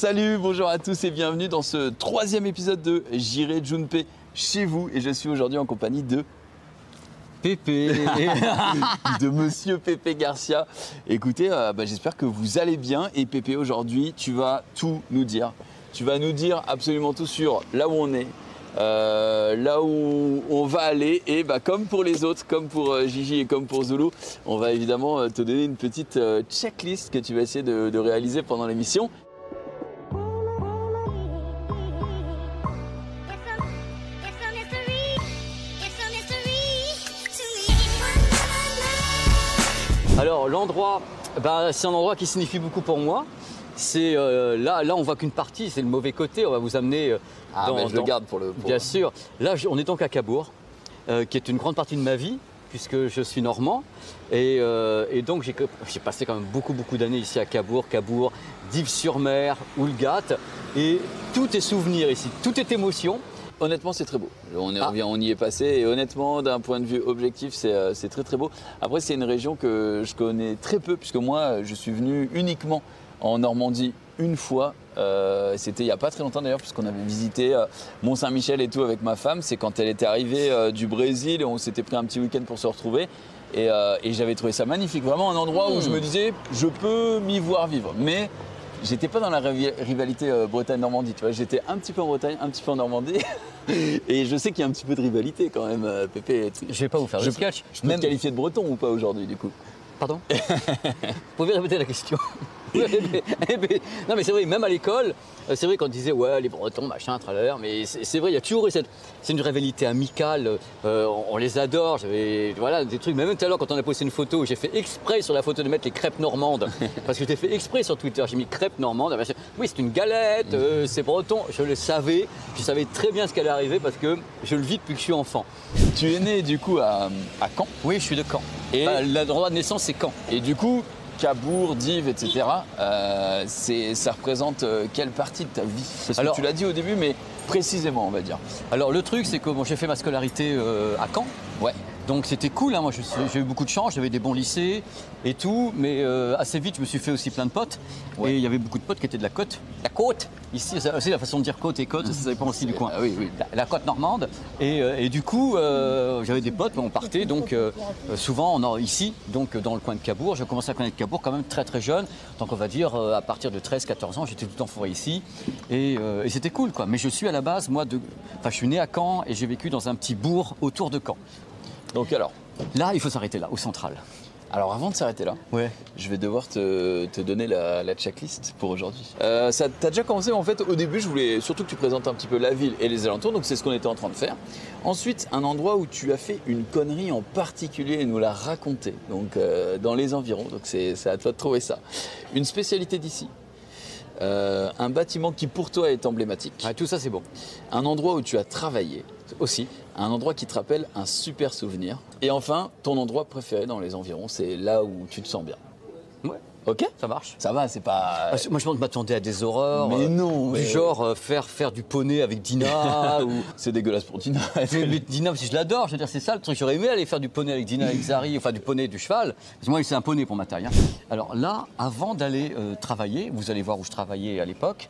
Salut, bonjour à tous et bienvenue dans ce troisième épisode de J'irai Junpei chez vous. Et je suis aujourd'hui en compagnie de Pépé de Monsieur Pépé Garcia. Écoutez, j'espère que vous allez bien. Et Pépé, aujourd'hui, tu vas tout nous dire. Tu vas nous dire absolument tout sur là où on est, là où on va aller. Et comme pour les autres, comme pour Gigi et comme pour Zulu, on va évidemment te donner une petite checklist que tu vas essayer de réaliser pendant l'émission. Alors l'endroit, c'est un endroit qui signifie beaucoup pour moi. C'est là on voit qu'une partie, c'est le mauvais côté. On va vous amener je le garde pour le. Bien sûr. Là, on est donc à Cabourg, qui est une grande partie de ma vie, puisque je suis normand. Et donc j'ai passé quand même beaucoup d'années ici à Cabourg, Dives-sur-Mer, Houlgate. Et tout est souvenir ici, tout est émotion. Honnêtement, c'est très beau. On y est passé et honnêtement, d'un point de vue objectif, c'est très beau. Après, c'est une région que je connais très peu puisque moi, je suis venu uniquement en Normandie une fois. C'était il n'y a pas très longtemps d'ailleurs puisqu'on avait visité Mont-Saint-Michel et tout avec ma femme. C'est quand elle était arrivée du Brésil et on s'était pris un petit week-end pour se retrouver. Et j'avais trouvé ça magnifique. Vraiment un endroit où je me disais, je peux m'y voir vivre. Mais j'étais pas dans la rivalité Bretagne-Normandie, tu vois. J'étais un petit peu en Bretagne, un petit peu en Normandie. Et je sais qu'il y a un petit peu de rivalité quand même, Pépé. Je vais pas vous faire le sketch. Je peux te qualifier de breton ou pas aujourd'hui, du coup? Pardon? Vous pouvez répéter la question? Non mais c'est vrai, même à l'école, c'est vrai qu'on disait ouais les Bretons machin tralala, mais c'est vrai, il y a toujours eu c'est une rivalité amicale, on les adore, j'avais voilà des trucs, mais même tout à l'heure quand on a posté une photo, j'ai fait exprès sur la photo de mettre les crêpes normandes, parce que j'ai fait exprès sur Twitter, j'ai mis crêpes normandes, oui c'est une galette, c'est breton, je savais très bien ce qu'allait arriver parce que je le vis depuis que je suis enfant. Tu es né du coup à Caen? Oui, je suis de Caen. Et l'endroit de naissance c'est Caen. Et du coup, Cabourg, Dives, etc. Ça représente quelle partie de ta vie? Parce que tu l'as dit au début, mais précisément, on va dire. Alors le truc, c'est que j'ai fait ma scolarité à Caen. Ouais. Donc c'était cool, hein. Moi j'ai eu beaucoup de chance, j'avais des bons lycées et tout, mais assez vite je me suis fait aussi plein de potes. Ouais. Et il y avait beaucoup de potes qui étaient de la côte. La côte, ici c'est aussi la façon de dire côte et côte, ça dépend aussi du coin. Oui. La côte normande. Et du coup j'avais des potes, on partait donc souvent ici, donc dans le coin de Cabourg. J'ai commencé à connaître Cabourg quand même très jeune. Donc on va dire à partir de 13-14 ans, j'étais tout le temps fourré ici. Et c'était cool quoi. Mais je suis à la base, je suis né à Caen et j'ai vécu dans un petit bourg autour de Caen. Donc alors, là, il faut s'arrêter là, au central. Alors avant de s'arrêter là, je vais devoir te donner la checklist pour aujourd'hui. Ça t'as déjà commencé en fait au début, je voulais surtout que tu présentes un petit peu la ville et les alentours, donc c'est ce qu'on était en train de faire. Ensuite, un endroit où tu as fait une connerie en particulier et nous la raconter, donc dans les environs, donc c'est à toi de trouver ça. Une spécialité d'ici. Un bâtiment qui pour toi est emblématique. Ouais, tout ça c'est bon. Un endroit où tu as travaillé aussi. Un endroit qui te rappelle un super souvenir. Et enfin, ton endroit préféré dans les environs, c'est là où tu te sens bien. Ouais. Ok, ça marche. Ça va, c'est pas. Moi, je m'attendais à des horreurs. Mais non. Du genre faire du poney avec Dina. ou... C'est dégueulasse pour Dina. Mais Dina, si je l'adore, je veux dire, c'est ça le truc. J'aurais aimé aller faire du poney avec Dina, avec Zari, enfin du poney, du cheval. Parce que moi, c'est un poney pour ma taille. Hein. Alors là, avant d'aller travailler, vous allez voir où je travaillais à l'époque,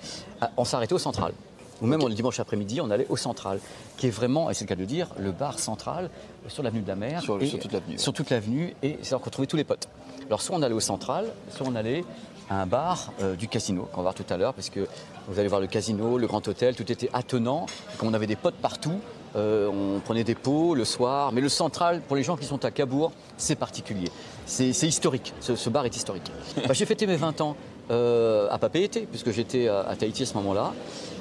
on s'arrêtait au Central. Ou même le dimanche après-midi, on allait au Central, qui est vraiment, et c'est le cas de le dire, le bar central sur l'avenue de la Mer. Sur toute l'avenue. Sur toute l'avenue, et c'est là qu'on trouvait tous les potes. Alors soit on allait au Central, soit on allait à un bar du casino, qu'on va voir tout à l'heure, parce que vous allez voir le casino, le Grand Hôtel, tout était attenant. Comme on avait des potes partout, on prenait des pots le soir. Mais le Central, pour les gens qui sont à Cabourg, c'est particulier. C'est historique, ce bar est historique. J'ai fêté mes 20 ans à Papeete, puisque j'étais à Tahiti à ce moment-là.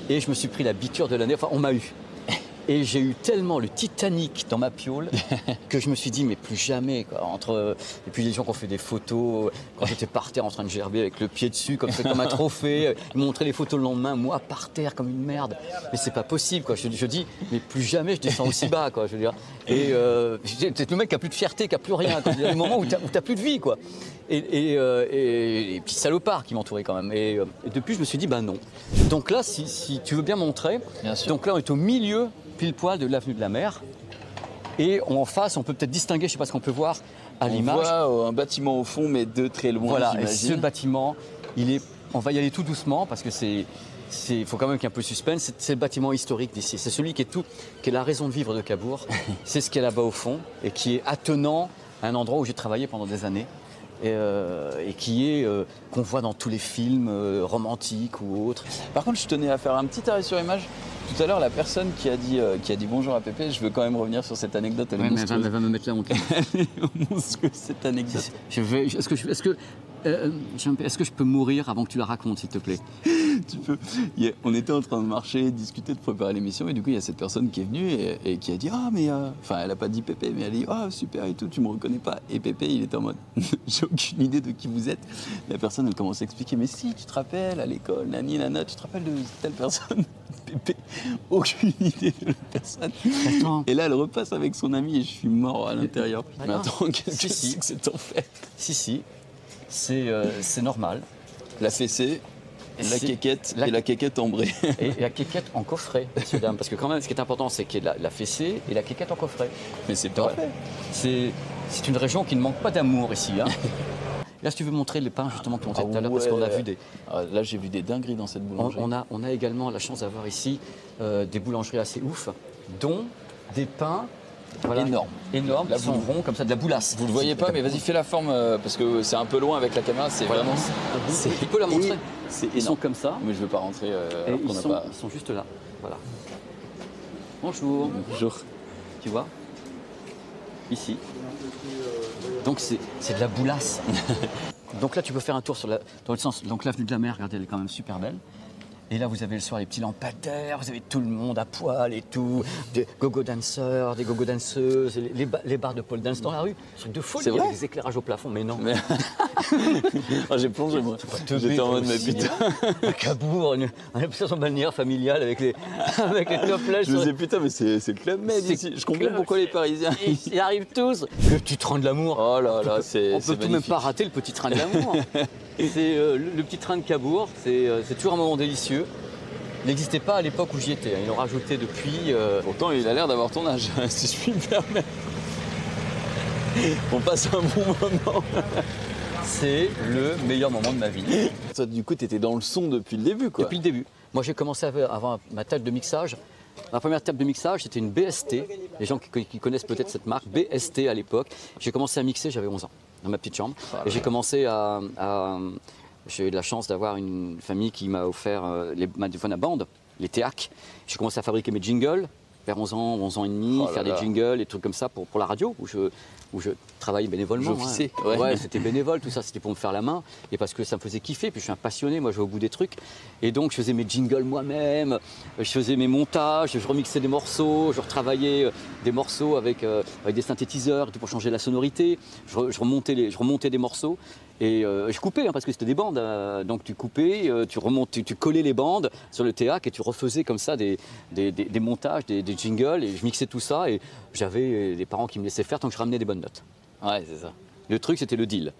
Et je me suis pris la biture de l'année, enfin on m'a eu. Et j'ai eu tellement le Titanic dans ma piole que je me suis dit mais plus jamais quoi. Et puis les gens qui ont fait des photos quand j'étais par terre en train de gerber avec le pied dessus comme un trophée, ils m'ont montré les photos le lendemain, moi par terre comme une merde. Mais c'est pas possible quoi. Je dis mais plus jamais je descends aussi bas quoi. Je veux dire. Et c'est le mec qui a plus de fierté, qui a plus rien. Il y a des moments où t'as plus de vie quoi. Et petits salopards qui m'entouraient quand même. Et depuis je me suis dit bah non. Donc là si tu veux bien montrer. Bien sûr. Donc là on est au milieu pile poil de l'avenue de la Mer. Et en face, on peut peut-être distinguer, je ne sais pas ce qu'on peut voir à l'image. On voit un bâtiment au fond, mais de très loin, voilà, et j'imagine. ce bâtiment, il est On va y aller tout doucement parce que faut quand même qu'il y ait un peu de suspense. C'est le bâtiment historique d'ici. C'est celui qui est la raison de vivre de Cabourg. C'est ce qu'il y a là-bas au fond et qui est attenant à un endroit où j'ai travaillé pendant des années. Et qui est qu'on voit dans tous les films romantiques ou autres. Par contre, je tenais à faire un petit arrêt sur image. Tout à l'heure, la personne qui a dit bonjour à Pépé, je veux quand même revenir sur cette anecdote. Elle est monstrueuse. Mais elle va me mettre là, Elle est monstrueuse, cette anecdote. Est-ce que je peux mourir avant que tu la racontes, s'il te plaît? Tu peux. On était en train de marcher, discuter, de préparer l'émission, et du coup, il y a cette personne qui est venue et qui a dit enfin, elle a pas dit Pépé, mais elle a dit super et tout, tu me reconnais pas. Et Pépé, il était en mode j'ai aucune idée de qui vous êtes. La personne, elle commence à expliquer mais si, tu te rappelles à l'école, nani, nana, tu te rappelles de telle personne? Pépé, aucune idée de la personne. Attends. Et là, elle repasse avec son ami et je suis mort à l'intérieur. Mais attends, qu'est-ce que c'est que cet enfer? Si, c'est normal. La fessée. La quéquette et la quéquette ambrée. Et la quéquette en coffret, messieurs, dames. Parce que quand même, ce qui est important, c'est qu'il y ait la fessée et la quéquette en coffret. Mais c'est parfait. C'est une région qui ne manque pas d'amour ici. Hein. Là, si tu veux montrer les pains justement qu'on montait tout à l'heure, parce qu'on a vu des... Là, j'ai vu des dingueries dans cette boulangerie. On a également la chance d'avoir ici des boulangeries assez ouf, dont des pains... Voilà, énormes, qui sont ronds comme ça, de la boulasse. Vous ne le voyez pas, mais vas-y, fais la forme, parce que c'est un peu loin avec la caméra, c'est vraiment... Tu peux la montrer. Ils sont comme ça. Mais je ne veux pas rentrer alors qu'on n'a pas... Ils sont juste là, voilà. Bonjour. Bonjour. Tu vois? Ici. Donc c'est de la boulasse. Donc là, tu peux faire un tour dans le sens... Donc l'avenue de la Mer, regardez, elle est quand même super belle. Et là, vous avez le soir les petits lampadaires, vous avez tout le monde à poil et tout, des gogo danseurs, des gogo danseuses, les bars de pole dance dans la rue. Truc de folie, il y a des éclairages au plafond, mais non. Mais... j'ai plongé, moi. J'étais en mode, mais putain. À Cabourg, on a plus son balnéaire familial avec les topless. Je me disais, putain, mais c'est le Club Med ici. Je comprends pourquoi les Parisiens. Ils arrivent tous. Le petit train de l'amour. Oh là là, c'est. On peut tout même pas rater le petit train de l'amour. C'est le petit train de Cabourg, c'est toujours un moment délicieux. Il n'existait pas à l'époque où j'y étais. Ils l'ont rajouté depuis. Pourtant, il a l'air d'avoir ton âge, si je puis me permettre. On passe un bon moment. C'est le meilleur moment de ma vie. Toi, du coup, tu étais dans le son depuis le début, quoi. Depuis le début. Moi, j'ai commencé avant ma table de mixage. Ma première table de mixage, c'était une BST. Les gens qui connaissent peut-être cette marque, BST à l'époque. J'ai commencé à mixer, j'avais 11 ans, dans ma petite chambre. Et j'ai commencé j'ai eu la chance d'avoir une famille qui m'a offert les magnétophones à bande, les TEAC. J'ai commencé à fabriquer mes jingles vers 11 ans et demi, faire des jingles, des trucs comme ça pour la radio, où je travaillais bénévolement. J'officiais. Ouais, c'était bénévole, tout ça, c'était pour me faire la main et parce que ça me faisait kiffer. Puis je suis un passionné, moi je vais au bout des trucs. Et donc je faisais mes jingles moi-même, je faisais mes montages, je remixais des morceaux, je retravaillais des morceaux avec des synthétiseurs pour changer la sonorité. Je remontais des morceaux. Et je coupais, parce que c'était des bandes. Donc tu coupais, tu collais les bandes sur le théâtre et tu refaisais comme ça des montages, des jingles. Et je mixais tout ça et j'avais des parents qui me laissaient faire tant que je ramenais des bonnes notes. Ouais, c'est ça. Le truc, c'était le deal.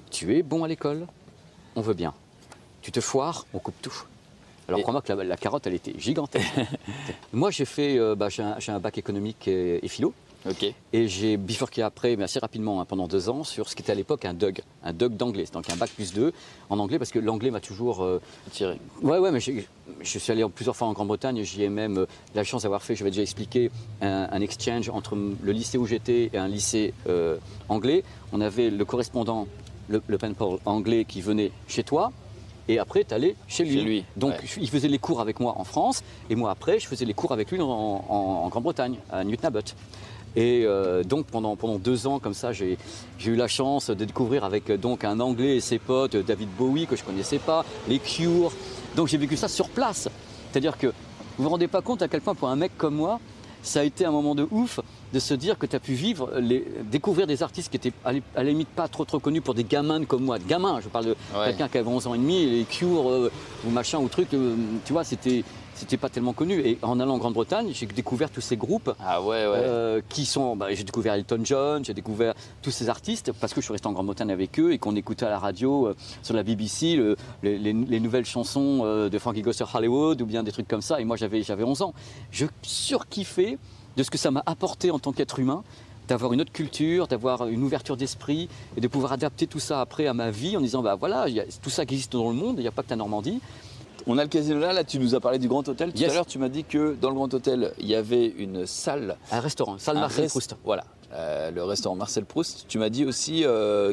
Tu es bon à l'école, on veut bien. Tu te foires, on coupe tout. Alors crois-moi que la carotte, elle était gigantesque. Moi, j'ai un bac économique et philo. Okay. Et j'ai bifurqué après, mais assez rapidement, pendant 2 ans, sur ce qui était à l'époque un DUG d'anglais, donc un bac +2 en anglais, parce que l'anglais m'a toujours tiré. Ouais, mais je suis allé plusieurs fois en Grande-Bretagne, j'y ai même la chance d'avoir fait, je vais déjà expliquer, un exchange entre le lycée où j'étais et un lycée anglais. On avait le correspondant, le pen pal anglais qui venait chez toi. Et après, tu allais chez lui. Donc, il faisait les cours avec moi en France. Et moi, après, je faisais les cours avec lui en Grande-Bretagne, à Newton Abbot. Et donc pendant 2 ans comme ça, j'ai eu la chance de découvrir avec donc un Anglais et ses potes, David Bowie que je connaissais pas, les Cure. Donc j'ai vécu ça sur place. C'est-à-dire que vous vous rendez pas compte à quel point pour un mec comme moi, ça a été un moment de ouf de se dire que tu as pu découvrir des artistes qui étaient à la limite pas trop connus pour des gamins comme moi. Gamins, je parle de quelqu'un qui avait 11 ans et demi, et les Cure ou machin ou truc, tu vois, c'était pas tellement connu. Et en allant en Grande-Bretagne, j'ai découvert tous ces groupes qui sont... j'ai découvert Elton John, j'ai découvert tous ces artistes parce que je suis resté en Grande-Bretagne avec eux et qu'on écoutait à la radio sur la BBC les nouvelles chansons de Frankie Goes to Hollywood ou bien des trucs comme ça. Et moi, j'avais 11 ans. Je surkiffais de ce que ça m'a apporté en tant qu'être humain d'avoir une autre culture, d'avoir une ouverture d'esprit et de pouvoir adapter tout ça après à ma vie en disant bah voilà, il y a tout ça qui existe dans le monde, il n'y a pas que la Normandie. On a le casino là, tu nous as parlé du Grand Hôtel. Tout Yes. à l'heure, tu m'as dit que dans le Grand Hôtel, il y avait une salle. Un restaurant, salle un Marcel rest- Proust. Voilà, le restaurant Marcel Proust. Tu m'as dit aussi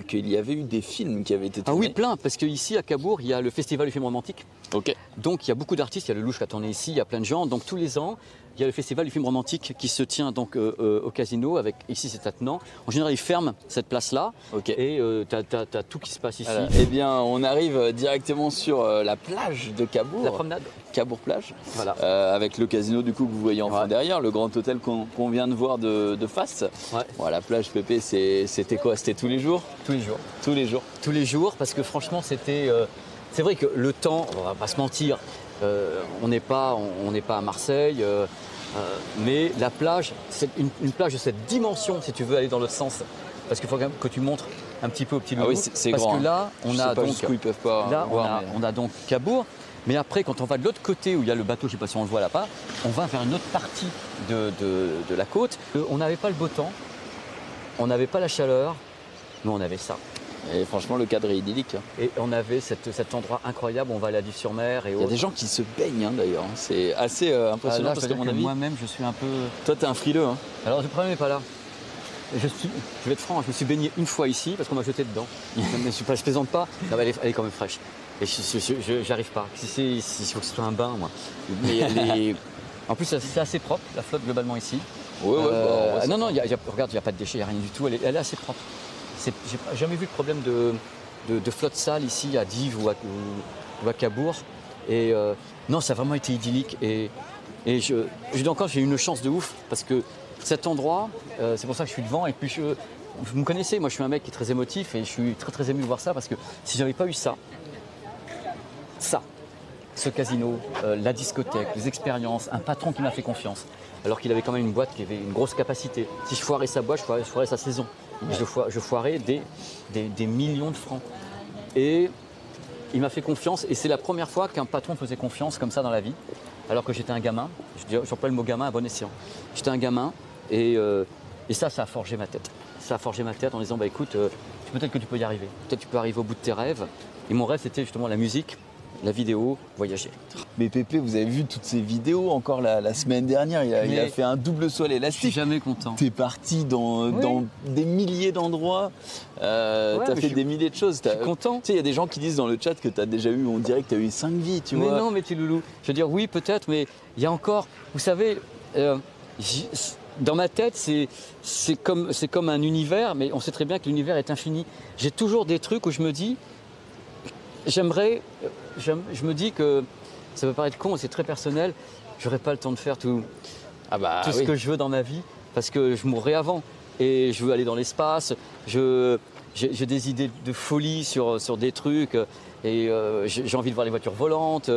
qu'il y avait eu des films qui avaient été Ah tournés. oui, plein, parce qu'ici à Cabourg, il y a le Festival du film romantique. Ok. Donc il y a beaucoup d'artistes, il y a le Louche qui a tourné ici, il y a plein de gens. Donc tous les ans, il y a le Festival du film romantique qui se tient donc au casino, avec ici c'est attenant. En général, ils ferment cette place-là Ok. et t'as tout qui se passe ici. Voilà. Eh bien, on arrive directement sur la plage de Cabourg. La promenade. Cabourg plage. Voilà. Avec le casino du coup que vous voyez en fond Ouais. derrière, le Grand Hôtel qu'on vient de voir de face. Ouais. Bon, la plage Pépé, c'était quoi? C'était tous les jours? Tous les jours. Tous les jours. Tous les jours, parce que franchement, c'était. C'est vrai que le temps, on va pas se mentir, on n'est pas à Marseille, mais la plage, c'est une plage de cette dimension, si tu veux aller dans l'autre sens. Parce qu'il faut quand même que tu montres un petit peu au petit Ah loulou. oui, c'est parce grand. que là, Je on sais a pas donc. jusqu'où ils peuvent pas Là, voir, mais- on a donc Cabourg. Mais après, quand on va de l'autre côté où il y a le bateau, je ne sais pas si on le voit là-bas, on va vers une autre partie de la côte. On n'avait pas le beau temps, on n'avait pas la chaleur, mais on avait ça. Et franchement, le cadre est idyllique. Hein. Et on avait cet endroit incroyable, on va à la Vue-sur-Mer et Il y a autres. des gens qui se baignent hein, d'ailleurs. C'est assez Ah, impressionnant là, parce je qu'à dois mon dire que avis, moi-même, je suis un peu. toi, t'es un frileux. Hein. Alors, le problème n'est pas là. Je vais être franc, je me suis baigné une fois ici parce qu'on m'a jeté dedans. Mais je plaisante pas. Non, mais elle est quand même fraîche. Et j'arrive pas. Il faut que ce soit un bain, moi. En plus, c'est assez propre, la flotte globalement ici. Ouais, ouais. Bah, Non, regarde, il n'y a pas de déchets, il n'y a rien du tout. Elle est assez propre. J'ai jamais vu de problème de flotte sale ici à Dives ou à Cabourg. Et non, ça a vraiment été idyllique. Et je dis encore, j'ai eu une chance de ouf parce que cet endroit, c'est pour ça que je suis devant. Et puis, vous me connaissez, moi je suis un mec qui est très émotif et je suis très très ému de voir ça parce que si j'avais pas eu ça, ce casino, la discothèque, les expériences, un patron qui m'a fait confiance, alors qu'il avait quand même une boîte qui avait une grosse capacité. Si je foirais sa boîte, je foirais sa saison. Je foirais des millions de francs. Et il m'a fait confiance et c'est la première fois qu'un patron faisait confiance comme ça dans la vie, alors que j'étais un gamin. J'emploie le mot gamin à bon escient. J'étais un gamin et ça a forgé ma tête. Ça a forgé ma tête en disant, bah écoute, peut-être que tu peux y arriver. Peut-être que tu peux arriver au bout de tes rêves. Et mon rêve, c'était justement la musique, la vidéo, voyager. Mais Pépé, vous avez vu toutes ces vidéos encore la semaine dernière. Il a fait un double saut à Je suis l'élastique. jamais content. T'es parti dans des milliers d'endroits. T'as mais fait des milliers de choses. Je suis content. Tu sais, il y a des gens qui disent dans le chat que t'as déjà eu, on dirait que t'as eu 5 vies, tu Mais vois. non, mais petit loulou. Je veux dire, oui, peut-être, mais il y a encore. Vous savez, dans ma tête, c'est comme un univers, mais on sait très bien que l'univers est infini. J'ai toujours des trucs où je me dis, je me dis que ça peut paraître con, c'est très personnel. J'aurais pas le temps de faire tout ce que je veux dans ma vie parce que je mourrai avant et je veux aller dans l'espace. J'ai des idées de folie sur des trucs et j'ai envie de voir les voitures volantes,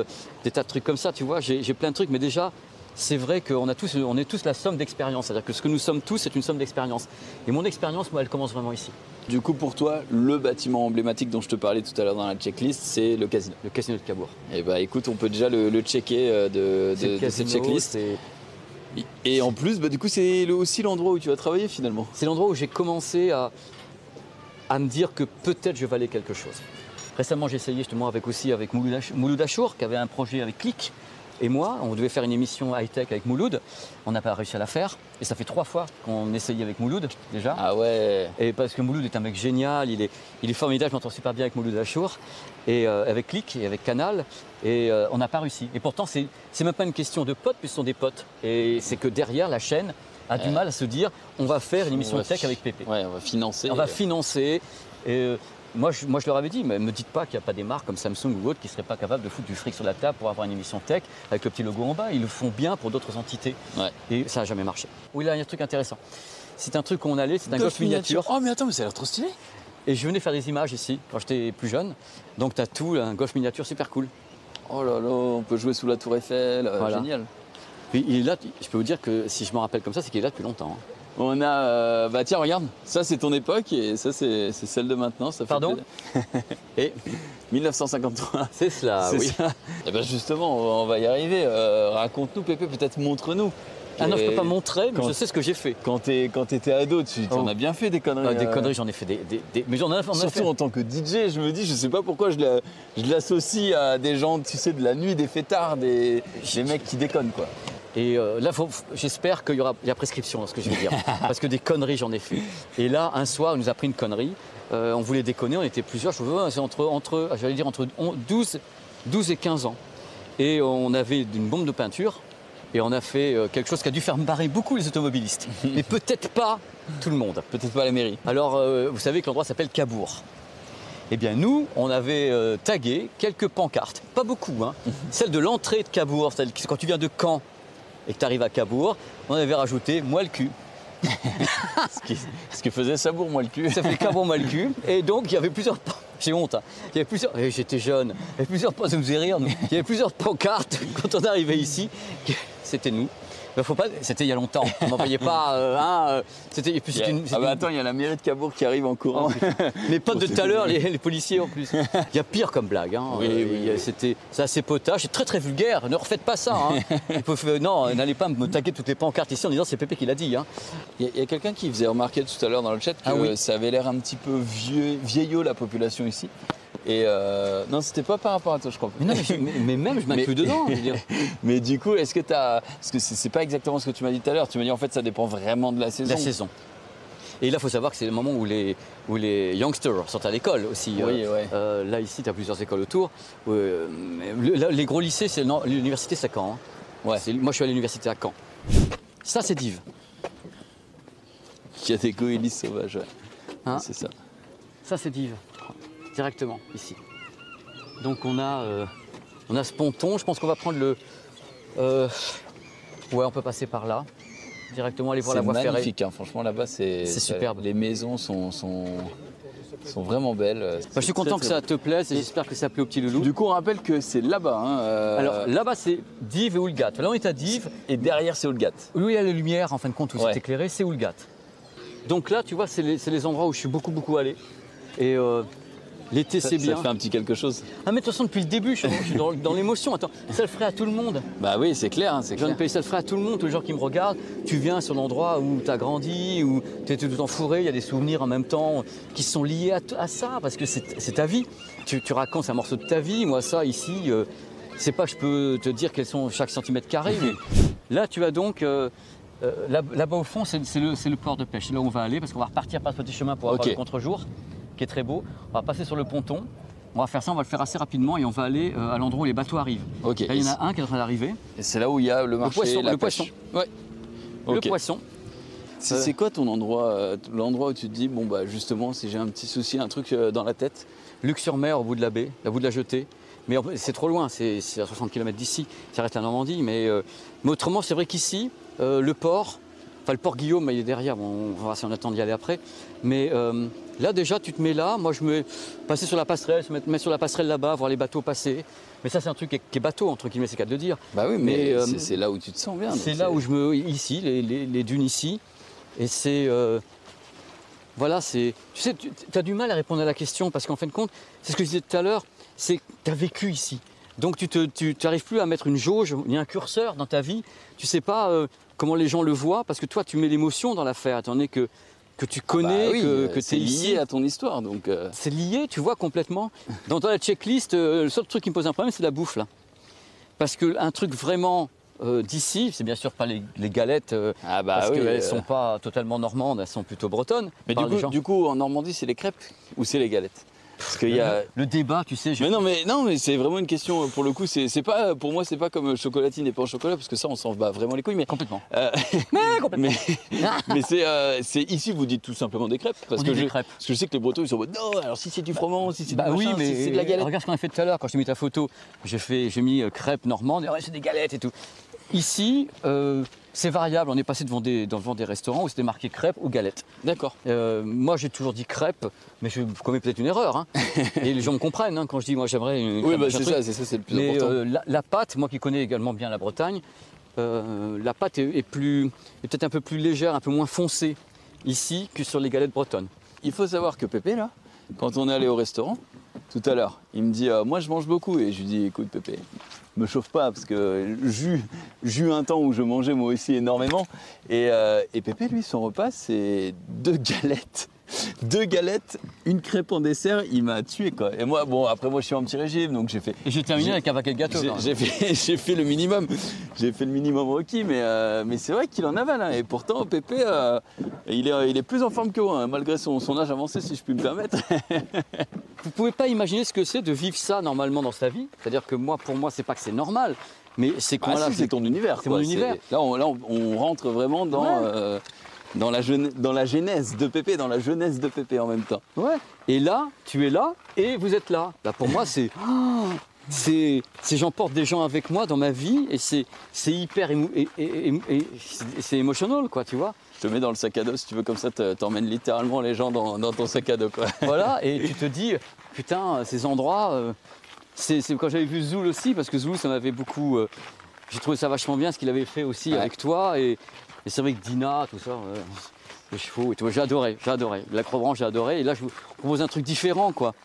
des tas de trucs comme ça, tu vois. J'ai plein de trucs, mais déjà, c'est vrai qu'on est tous la somme d'expériences. C'est-à-dire que ce que nous sommes tous, c'est une somme d'expériences. Et mon expérience, moi, elle commence vraiment ici. Du coup, pour toi, le bâtiment emblématique dont je te parlais tout à l'heure dans la checklist, c'est le casino. Le casino de Cabourg. Et bah écoute, on peut déjà le checker de cette checklist. Et en plus, bah, du coup, c'est aussi l'endroit où tu vas travailler finalement. C'est l'endroit où j'ai commencé à me dire que peut-être je valais quelque chose. Récemment, j'ai essayé justement avec Mouloud Achour, qui avait un projet avec Click. Et moi, on devait faire une émission high-tech avec Mouloud. On n'a pas réussi à la faire. Et ça fait 3 fois qu'on essayait avec Mouloud, déjà. Ah ouais. Et parce que Mouloud est un mec génial, il est formidable, je m'entends super bien avec Mouloud Achour. Et avec Click et avec Canal. Et on n'a pas réussi. Et pourtant, c'est même pas une question de potes, puisque ce sont des potes. Et c'est que derrière, la chaîne a du mal à se dire, on va faire une émission tech avec Pépé. Ouais, on va financer. On va financer. Et moi, je leur avais dit, mais ne me dites pas qu'il n'y a pas des marques comme Samsung ou autres qui ne seraient pas capables de foutre du fric sur la table pour avoir une émission tech avec le petit logo en bas. Ils le font bien pour d'autres entités. Ouais. Et ça n'a jamais marché. Oui, là, il y a un truc intéressant. C'est un truc qu'on allait, c'est un golf miniature. Oh, mais attends, mais ça a l'air trop stylé. Et je venais faire des images ici quand j'étais plus jeune. Donc, tu as tout, un golf miniature super cool. Oh là là, on peut jouer sous la Tour Eiffel. Voilà. Génial. Puis il est là, je peux vous dire que si je me rappelle comme ça, c'est qu'il est là depuis longtemps. Hein. On a. Bah tiens, regarde, ça c'est ton époque et ça c'est celle de maintenant. Ça fait Pardon. Et 1953. c'est cela, C'est oui. ça. Et ben justement, on va y arriver. Raconte-nous, Pépé, peut-être montre-nous. Ah non, je peux pas montrer, mais Quand- je sais ce que j'ai fait. Quand t'étais ado, tu en Oh. as bien fait des conneries. Des conneries, j'en ai fait mais j'en ai fait. Surtout en tant que DJ, je me dis, je sais pas pourquoi je l'associe à des gens, tu sais, de la nuit, des fêtards, des mecs qui déconnent, quoi. Et là, j'espère qu'il y a prescription dans ce que je vais dire. Parce que des conneries, j'en ai fait. Et là, un soir, on nous a pris une connerie. On voulait déconner, on était plusieurs. Je veux c'est entre 12 et 15 ans. Et on avait une bombe de peinture. Et on a fait quelque chose qui a dû faire marrer beaucoup les automobilistes. Mais peut-être pas tout le monde. Peut-être pas la mairie. Alors, vous savez que l'endroit s'appelle Cabourg. Eh bien, nous, on avait tagué quelques pancartes. Pas beaucoup, hein. Celle de l'entrée de Cabourg, celle qui, quand tu viens de Caen et que tu arrives à Cabourg, on avait rajouté « moi le cul ». Ce que faisait Sabour, moi, le cul. Ça fait Cabourg, moi le cul. Et donc, il y avait plusieurs... J'ai honte, hein. Il y avait plusieurs... J'étais jeune. Il y avait plusieurs... Ça nous faisait rire, nous. Il y avait plusieurs pancartes quand on arrivait ici. C'était nous. Mais faut pas... C'était il y a longtemps. On n'en voyait pas... C'était... Et puis, c'était une... Ah bah attends, il y a la mairie de Cabourg qui arrive en courant. Mes potes de tout à l'heure, les policiers en plus. Il y a pire comme blague. Hein. Oui. C'était assez potage, c'est très très vulgaire. Ne refaites pas ça. Hein. Non, n'allez pas me taguer toutes les pancartes ici en disant c'est Pépé qui l'a dit. Hein. Il y a quelqu'un qui faisait remarquer tout à l'heure dans le chat que oui. ça avait l'air un petit peu vieillot la population ici. Et non, c'était pas par rapport à toi, je crois. Mais non, mais même, je m'inclus dedans. Je veux dire. Mais du coup, est-ce que parce que c'est pas exactement ce que tu m'as dit tout à l'heure. Tu m'as dit en fait ça dépend vraiment de la saison. La saison. Et là, il faut savoir que c'est le moment où les youngsters sont à l'école aussi. Oui, ouais. Là, ici, tu as plusieurs écoles autour. Les gros lycées, l'université, c'est à Caen. Hein. Ouais. Moi, je suis à l'université à Caen. Ça, c'est Dives. Il y a des goélis sauvages, ouais. Hein? C'est ça. Ça, c'est Dives. Directement, ici. Donc, on a ce ponton. Je pense qu'on va prendre le... Ouais, on peut passer par là. Directement aller voir la voie ferrée. C'est magnifique, hein. Franchement là-bas c'est superbe. Les maisons sont vraiment belles. Je suis content que ça te plaise et j'espère que ça plaît au petit loulou. Du coup on rappelle que c'est là-bas. Hein, Alors là-bas c'est Dives et Oulgat. Là on est à Dives. Et derrière c'est Oulgat. Où il y a les lumières en fin de compte où Ouais. c'est éclairé, c'est Oulgat. Donc là tu vois c'est les endroits où je suis beaucoup allé. Et l'été c'est bien. Ça fait un petit quelque chose. Ah mais de toute façon depuis le début je suis dans l'émotion. Attends, ça le ferait à tout le monde. Bah oui c'est clair, hein, c'est Jean clair. Pays, ça le ferait à tout le monde, tous les gens qui me regardent. Tu viens sur l'endroit où tu as grandi, où tu étais tout le temps fourré, il y a des souvenirs en même temps qui sont liés à ça, parce que c'est ta vie. Tu racontes un morceau de ta vie. Moi, ça, ici, c'est pas que je peux te dire quels sont chaque centimètre carré, mais là, tu as donc. Là-bas au fond, c'est le port de pêche. C'est là où on va aller, parce qu'on va repartir par ce petit chemin pour avoir le contre-jour, qui est très beau. On va passer sur le ponton. On va faire ça, on va le faire assez rapidement et on va aller à l'endroit où les bateaux arrivent. Ok. Là, il y en a un qui est en train d'arriver. Et c'est là où il y a le marché, poisson, la le pêche. poisson. Ouais. Le Ok. poisson. C'est quoi ton endroit, l'endroit où tu te dis bon bah justement si j'ai un petit souci, un truc dans la tête. Luc-sur-Mer, au bout de la baie, au bout de la jetée. Mais c'est trop loin, c'est à 60 km d'ici, ça reste la Normandie. Mais autrement, c'est vrai qu'ici, le port, enfin le port Guillaume, il est derrière, bon, on va voir si on attend d'y aller après. Mais là déjà, tu te mets là, moi je me passer sur la passerelle, se mettre sur la passerelle là-bas, voir les bateaux passer. Mais ça, c'est un truc qui est bateau, entre guillemets, c'est qu'à de le dire. Bah oui, mais, Mais, c'est là où tu te sens bien. C'est donc là où je me... Ici, les dunes ici. Et c'est... voilà, c'est... Tu sais, tu as du mal à répondre à la question parce qu'en fin de compte, c'est ce que je disais tout à l'heure, c'est que tu as vécu ici. Donc tu n'arrives plus à mettre une jauge, il y a un curseur dans ta vie. Tu ne sais pas comment les gens le voient parce que toi, tu mets l'émotion dans l'affaire, étant donné que tu connais, bah oui, que tu c'est es lié ici. à ton histoire. Donc, C'est lié, tu vois, complètement. Dans la checklist, le seul truc qui me pose un problème, c'est la bouffe, là. Parce qu'un truc vraiment d'ici, c'est bien sûr pas les galettes, ah bah parce oui, qu'elles ne sont pas totalement normandes, elles sont plutôt bretonnes. Mais par les gens. du coup, en Normandie, c'est les crêpes ou c'est les galettes? Parce qu'il y a... Le débat, tu sais... Mais non, mais c'est vraiment une question, pour le coup, c'est pas, pour moi, c'est pas comme chocolatine et pain au chocolat, parce que ça, on s'en bat vraiment les couilles, mais... Complètement. Mais c'est ici, vous dites tout simplement des crêpes, parce On que, dit des crêpes. parce que je sais que les Bretons, ils sont en mode, non, alors si c'est du froment, si c'est Bah du oui, machin, mais si c'est de la galette. regarde ce qu'on a fait tout à l'heure, quand je t'ai mis ta photo, j'ai mis crêpes normandes, et ouais, c'est des galettes et tout. Ici, c'est variable, on est passé devant des restaurants où c'était marqué crêpes ou galettes. D'accord. Moi, j'ai toujours dit crêpes, mais je commets peut-être une erreur. Hein. Et les gens me comprennent hein, quand je dis, moi, j'aimerais une crêpe. Oui, bah machin truc. c'est ça, c'est le plus Mais important. la pâte, moi qui connais également bien la Bretagne, la pâte est peut-être un peu plus légère, un peu moins foncée ici que sur les galettes bretonnes. Il faut savoir que Pépé, là, quand on est allé au restaurant, tout à l'heure, il me dit, moi, je mange beaucoup, et je lui dis, écoute, Pépé, me chauffe pas parce que j'ai eu un temps où je mangeais moi aussi énormément. Et Pépé, lui, son repas, c'est 2 galettes. 2 galettes, une crêpe en dessert, il m'a tué quoi. Et moi, bon, après moi je suis en petit régime, donc j'ai fait. Et j'ai terminé avec un paquet de gâteaux. J'ai fait le minimum. J'ai fait le minimum requis, mais c'est vrai qu'il en avale. Hein. Et pourtant, Pépé, il est plus en forme que moi, hein, malgré son âge avancé, si je puis me permettre. Vous pouvez pas imaginer ce que c'est de vivre ça normalement dans sa vie. C'est-à-dire que moi, pour moi, c'est pas que c'est normal, mais c'est quoi là, c'est ton univers. C'est mon univers. Là, on rentre vraiment dans. Ouais. Dans la genèse de Pépé, dans la jeunesse de Pépé en même temps. Ouais. Et là, tu es là et vous êtes là. Là, pour moi, c'est j'emporte des gens avec moi dans ma vie et c'est hyper c'est émotionnel, quoi, tu vois. Je te mets dans le sac à dos si tu veux, comme ça t'emmènes littéralement les gens dans ton sac à dos, quoi. Voilà, et tu te dis, putain, ces endroits, c'est quand j'avais vu Zoul aussi, parce que Zoul, ça m'avait beaucoup. J'ai trouvé ça vachement bien ce qu'il avait fait aussi avec toi et c'est vrai que Dina, tout ça, les chevaux et tout, j'ai adoré. L'Acrobranche, j'ai adoré. Et là, je vous propose un truc différent, quoi.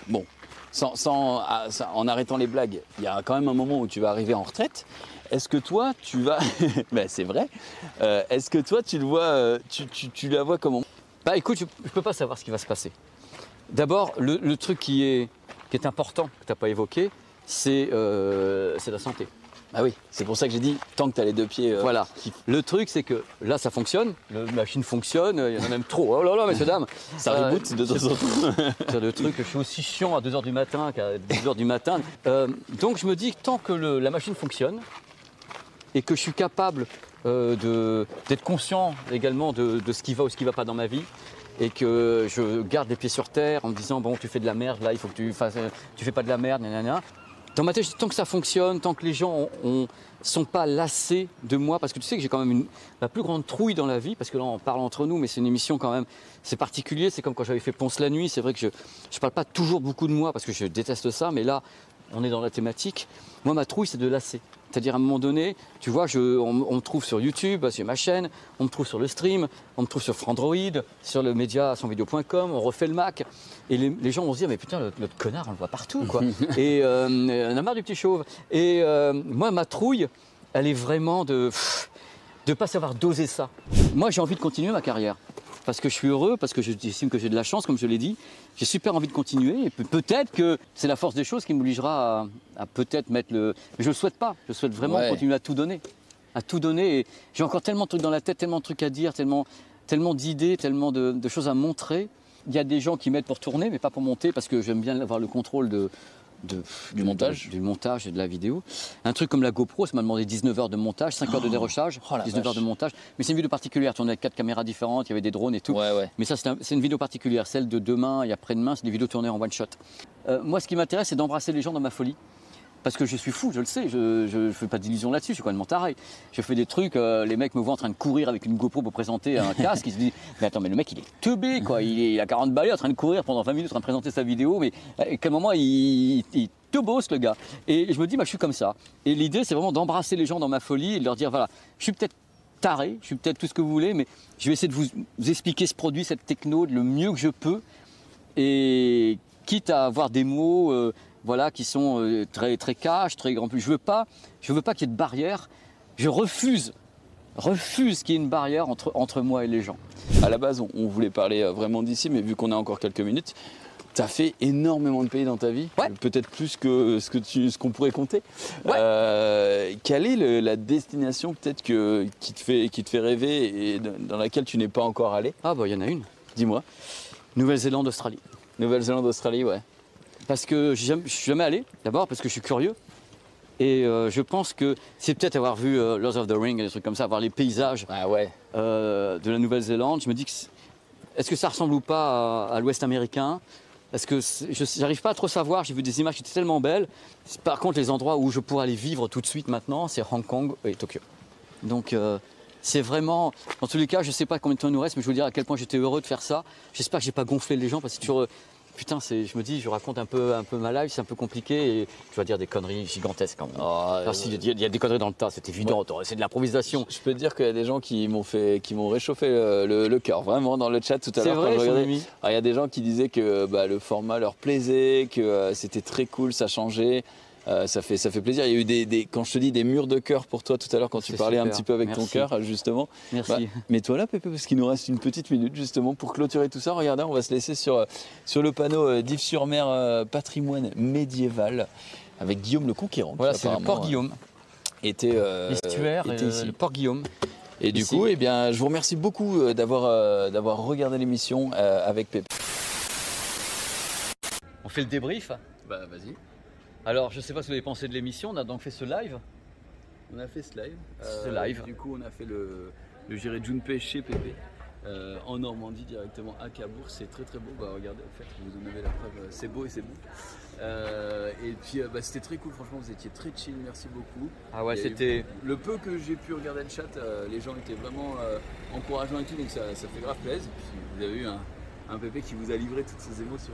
Bon, en arrêtant les blagues, il y a quand même un moment où tu vas arriver en retraite. Est-ce que toi, tu vas... ben, c'est vrai. Est-ce que toi, tu le vois, tu la vois comment? Bah écoute, je ne peux pas savoir ce qui va se passer. D'abord, le truc qui est important, que tu n'as pas évoqué, c'est la santé. Ah oui, c'est pour ça que j'ai dit, tant que tu as les 2 pieds... Voilà. Le truc, c'est que là, ça fonctionne, la machine fonctionne, il y en a même trop. Oh là là, messieurs, dames. Ça reboot de temps en temps. C'est le truc, je suis aussi chiant à 2h du matin qu'à 10h du matin. Donc je me dis que tant que la machine fonctionne et que je suis capable d'être conscient également de ce qui va ou ce qui ne va pas dans ma vie, et que je garde les pieds sur terre en me disant, bon, tu fais de la merde, là, il faut que tu fais pas de la merde, nanana. Dans ma tête, tant que ça fonctionne, tant que les gens sont pas lassés de moi, parce que tu sais que j'ai quand même la plus grande trouille dans la vie, parce que là on parle entre nous, mais c'est une émission quand même, c'est particulier, c'est comme quand j'avais fait Ponce la nuit, c'est vrai que je parle pas toujours beaucoup de moi, parce que je déteste ça, mais là, on est dans la thématique. Moi, ma trouille, c'est de lasser. C'est-à-dire, à un moment donné, tu vois, on me trouve sur YouTube, sur ma chaîne, on me trouve sur le stream, on me trouve sur Frandroid, sur le média sonvideo.com, on refait le Mac. Et les gens vont se dire, mais putain, notre connard, on le voit partout, quoi. Et on a marre du petit chauve. Et moi, ma trouille, elle est vraiment de ne pas savoir doser ça. Moi, j'ai envie de continuer ma carrière. Parce que je suis heureux, parce que j'estime que j'ai de la chance, comme je l'ai dit. J'ai super envie de continuer. Et peut-être que c'est la force des choses qui m'obligera à peut-être mettre le... Mais je ne le souhaite pas. Je souhaite vraiment continuer à tout donner. À tout donner. Et j'ai encore tellement de trucs dans la tête, tellement de trucs à dire, tellement d'idées, tellement de choses à montrer. Il y a des gens qui m'aident pour tourner, mais pas pour monter, parce que j'aime bien avoir le contrôle du montage et de la vidéo. Un truc comme la GoPro, ça m'a demandé 19 heures de montage, 5 heures de dérochage, 19 heures de montage. Mais c'est une vidéo particulière, tournée avec 4 caméras différentes, il y avait des drones et tout. Mais ça, c'est une vidéo particulière. Celle de demain et après-demain, c'est des vidéos tournées en one shot. Moi, ce qui m'intéresse, c'est d'embrasser les gens dans ma folie. Parce que je suis fou, je le sais, je ne fais pas d'illusions là-dessus, je suis complètement taré. Je fais des trucs, les mecs me voient en train de courir avec une GoPro pour présenter un casque, ils se disent, mais attends, mais le mec il est teubé, quoi, il a 40 balais en train de courir pendant 20 minutes en train de présenter sa vidéo, mais à quel moment il te bosse le gars. Et je me dis, bah, je suis comme ça. Et l'idée, c'est vraiment d'embrasser les gens dans ma folie et de leur dire, voilà, je suis peut-être taré, je suis peut-être tout ce que vous voulez, mais je vais essayer de vous expliquer ce produit, cette techno, le mieux que je peux, et quitte à avoir des mots... voilà, qui sont très, très cash, très grands. Je veux pas qu'il y ait de barrière. Je refuse qu'il y ait une barrière entre moi et les gens. À la base, on voulait parler vraiment d'ici, mais vu qu'on a encore quelques minutes, tu as fait énormément de pays dans ta vie, peut-être plus que ce qu'on pourrait compter. Quelle est la destination peut-être qui te fait rêver et dans laquelle tu n'es pas encore allé? Ah bah il y en a une. Dis-moi. Nouvelle-Zélande, Australie. Nouvelle-Zélande, Australie, ouais. Parce que je ne suis jamais allé, d'abord parce que je suis curieux. Et je pense que c'est peut-être avoir vu Lord of the Rings et des trucs comme ça, voir les paysages de la Nouvelle-Zélande. Je me dis, est-ce que ça ressemble ou pas à l'Ouest américain? Parce que je n'arrive pas à trop savoir, j'ai vu des images qui étaient tellement belles. Par contre, les endroits où je pourrais aller vivre tout de suite maintenant, c'est Hong Kong et Tokyo. Donc c'est vraiment, dans tous les cas, je ne sais pas combien de temps il nous reste, mais je veux dire à quel point j'étais heureux de faire ça. J'espère que je n'ai pas gonflé les gens parce que c'est toujours... Putain, je me dis, je raconte un peu ma life, c'est un peu compliqué et tu vas dire des conneries gigantesques quand même. Il y a des conneries dans le tas, c'est évident, c'est de l'improvisation. Je peux te dire qu'il y a des gens qui m'ont réchauffé le cœur, vraiment, dans le chat tout à l'heure. C'est vrai, il y a des gens qui disaient que le format leur plaisait, que c'était très cool, ça changeait. Ça fait plaisir. Il y a eu quand je te dis des murs de cœur pour toi tout à l'heure quand tu parlais un petit peu avec ton cœur justement. Merci. Mets-toi là Pépé parce qu'il nous reste une petite minute justement pour clôturer tout ça. Regardez, on va se laisser sur le panneau d'Yves-sur-Mer patrimoine médiéval avec Guillaume le Conquérant. Voilà, c'est le port Guillaume. L'estuaire ici. Le port Guillaume. Et du coup, eh bien, je vous remercie beaucoup d'avoir regardé l'émission avec Pépé. On fait le débrief. Bah vas-y. Alors, je ne sais pas ce que vous avez pensé de l'émission. On a donc fait ce live. On a fait ce live. Du coup, on a fait le géré Junpei chez Pépé. En Normandie directement à Cabourg, c'est très très beau. Bah regardez, en fait, vous en avez la preuve, c'est beau et c'est bon. Et puis c'était très cool, franchement, vous étiez très chill, merci beaucoup. Ah ouais, c'était le peu que j'ai pu regarder le chat, les gens étaient vraiment encourageants et tout, donc ça fait grave plaisir. Et puis vous avez eu un Pépé qui vous a livré toutes ses émotions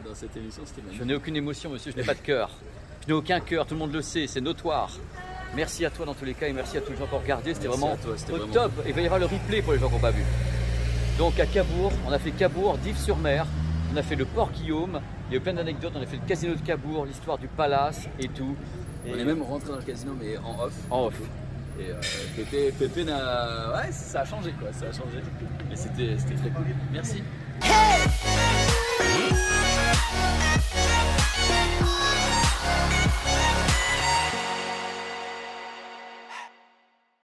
dans cette émission, c'était magnifique. Je n'ai aucune émotion, monsieur, je n'ai pas de cœur. Je n'ai aucun cœur, tout le monde le sait, c'est notoire. Merci à toi dans tous les cas et merci à tous les gens qui ont regardé, c'était vraiment top. Et il va y avoir le replay pour les gens qui n'ont pas vu. Donc à Cabourg, on a fait Cabourg, d'Yves-sur-Mer, on a fait le port Guillaume, il y a eu plein d'anecdotes, on a fait le casino de Cabourg, l'histoire du palace et tout. Et on est même rentré dans le casino mais en off. En off. Et Pépé ça a changé quoi, ça a changé. Et c'était très cool. Merci.